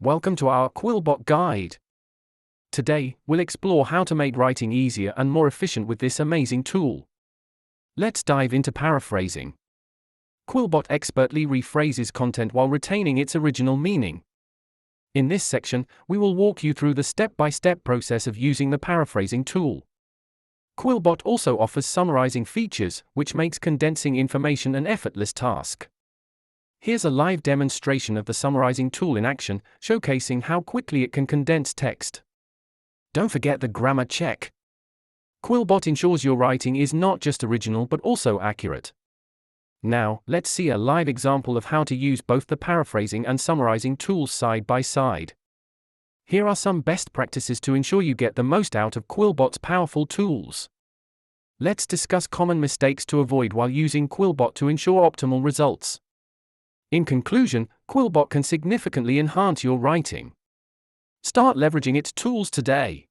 Welcome to our Quillbot guide. Today, we'll explore how to make writing easier and more efficient with this amazing tool. Let's dive into paraphrasing. Quillbot expertly rephrases content while retaining its original meaning. In this section, we will walk you through the step-by-step process of using the paraphrasing tool. Quillbot also offers summarizing features, which makes condensing information an effortless task. Here's a live demonstration of the summarizing tool in action, showcasing how quickly it can condense text. Don't forget the grammar check. Quillbot ensures your writing is not just original but also accurate. Now, let's see a live example of how to use both the paraphrasing and summarizing tools side by side. Here are some best practices to ensure you get the most out of Quillbot's powerful tools. Let's discuss common mistakes to avoid while using Quillbot to ensure optimal results. In conclusion, Quillbot can significantly enhance your writing. Start leveraging its tools today.